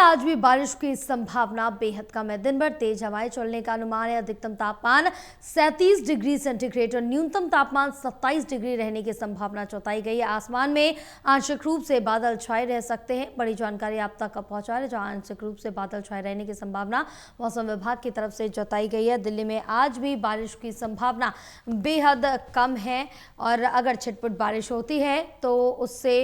आज भी बारिश की संभावना बेहद कम है। दिन भर तेज हवाएं चलने का अनुमान है। अधिकतम तापमान 37 डिग्री सेंटीग्रेड और न्यूनतम तापमान 27 डिग्री रहने की संभावना जताई गई है। आसमान में आंशिक रूप से बादल छाए रह सकते हैं। बड़ी जानकारी आप तक पहुंचा रहे, जहां आंशिक रूप से बादल छाए रहने की संभावना मौसम विभाग की तरफ से जताई गई है। दिल्ली में आज भी बारिश की संभावना बेहद कम है और अगर छिटपुट बारिश होती है तो उससे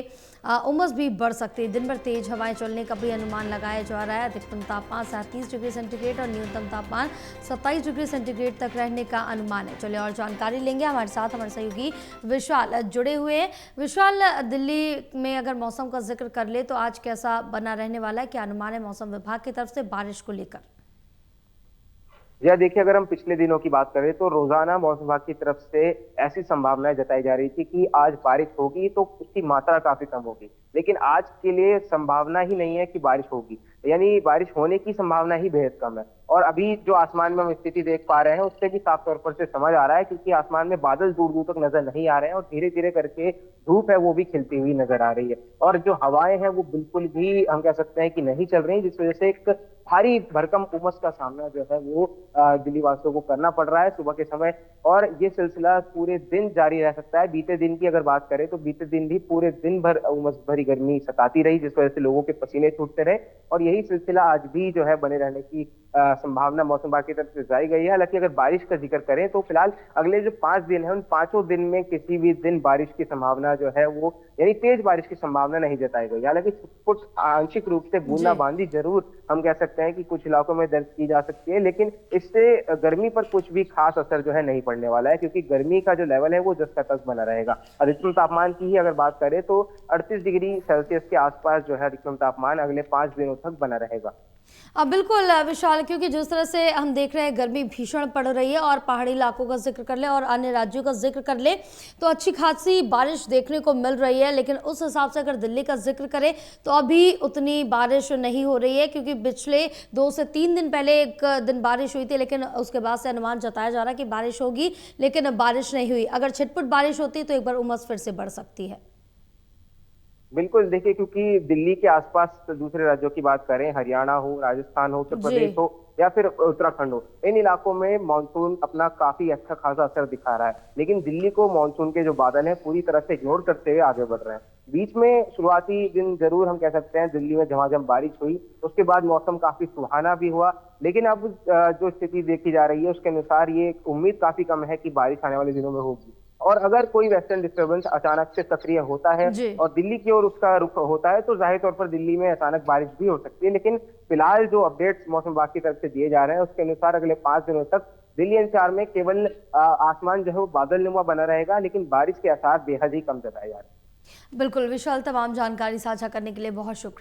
उमस भी बढ़ सकती है। दिन भर तेज हवाएं चलने का भी अनुमान लगाया जा रहा है। अधिकतम तापमान 37 डिग्री सेंटीग्रेड और न्यूनतम तापमान 27 डिग्री सेंटीग्रेड तक रहने का अनुमान है। चलिए और जानकारी लेंगे। हमारे साथ हमारे सहयोगी विशाल जुड़े हुए हैं। विशाल, दिल्ली में अगर मौसम का जिक्र कर ले तो आज कैसा बना रहने वाला है, क्या अनुमान है मौसम विभाग की तरफ से बारिश को लेकर? या देखिए, अगर हम पिछले दिनों की बात करें तो रोजाना मौसम विभाग की तरफ से ऐसी संभावनाएं जताई जा रही थी कि आज बारिश होगी तो उसकी मात्रा काफी कम होगी, लेकिन आज के लिए संभावना ही नहीं है कि बारिश होगी, यानी बारिश होने की संभावना ही बेहद कम है। और अभी जो आसमान में हम स्थिति देख पा रहे हैं उससे भी साफ तौर पर से समझ आ रहा है, क्योंकि आसमान में बादल दूर दूर तक नजर नहीं आ रहे हैं और धीरे धीरे करके धूप है वो भी खिलती हुई नजर आ रही है। और जो हवाएं हैं वो बिल्कुल भी हम कह सकते हैं कि नहीं चल रही, जिस वजह से एक भारी भरकम उमस का सामना जो है वो दिल्ली वासियों को करना पड़ रहा है सुबह के समय। और ये सिलसिला पूरे दिन जारी रह सकता है। बीते दिन की अगर बात करें तो बीते दिन भी पूरे दिन भर उमस भरी गर्मी सताती रही, जिस वजह से लोगों के पसीने छूटते रहे और यही सिलसिला आज भी जो है बने रहने की संभावना मौसम विभाग की तरफ से जताई गई है। हालांकि अगर बारिश का जिक्र करें तो फिलहाल अगले जो 5 दिन है उन 5 दिन में किसी भी दिन बारिश की संभावना जो है वो यानी तेज बारिश की संभावना नहीं जताई गई। हालांकि कुछ आंशिक रूप से बूंदाबांदी जरूर हम कह सकते हैं कि कुछ इलाकों में दर्ज की जा सकती है, लेकिन इससे गर्मी पर कुछ भी खास असर जो है नहीं पड़ने वाला है, क्योंकि गर्मी का जो लेवल है वो जस का तस बना रहेगा। अधिकतम तापमान की ही अगर बात करें तो 38 डिग्री सेल्सियस के आसपास जो है अधिकतम तापमान अगले 5 दिनों तक बना रहेगा। बिल्कुल विशाल, क्योंकि जिस तरह से हम देख रहे हैं गर्मी भीषण पड़ रही है और पहाड़ी इलाकों का जिक्र कर ले और अन्य राज्यों का जिक्र कर ले तो अच्छी खासी बारिश देखने को मिल रही है, लेकिन उस हिसाब से अगर दिल्ली का जिक्र करें तो अभी उतनी बारिश नहीं हो रही है, क्योंकि पिछले 2 से 3 दिन पहले एक दिन बारिश हुई थी, लेकिन उसके बाद से अनुमान जताया जा रहा है कि बारिश होगी, लेकिन बारिश नहीं हुई। अगर छिटपुट बारिश होती तो एक बार उमस फिर से बढ़ सकती है। बिल्कुल, देखिए, क्योंकि दिल्ली के आसपास दूसरे राज्यों की बात करें, हरियाणा हो, राजस्थान हो, उत्तर प्रदेश हो या फिर उत्तराखंड हो, इन इलाकों में मानसून अपना काफी अच्छा खासा असर दिखा रहा है, लेकिन दिल्ली को मानसून के जो बादल हैं पूरी तरह से इग्नोर करते हुए आगे बढ़ रहे हैं। बीच में शुरुआती दिन जरूर हम कह सकते हैं दिल्ली में झमाझम बारिश हुई, उसके बाद मौसम काफी सुहाना भी हुआ, लेकिन अब जो स्थिति देखी जा रही है उसके अनुसार ये उम्मीद काफी कम है कि बारिश आने वाले दिनों में होगी। और अगर कोई वेस्टर्न डिस्टर्बेंस अचानक से सक्रिय होता है और दिल्ली की ओर उसका रुख होता है तो जाहिर तौर पर दिल्ली में अचानक बारिश भी हो सकती है, लेकिन फिलहाल जो अपडेट्स मौसम विभाग की तरफ से दिए जा रहे हैं उसके अनुसार अगले 5 दिनों तक दिल्ली एनसीआर में केवल आसमान जो है वो बादलनुमा बना रहेगा, लेकिन बारिश के आसार बेहद ही कम जताए जा रहे हैं। बिल्कुल विशाल, तमाम जानकारी साझा करने के लिए बहुत शुक्रिया।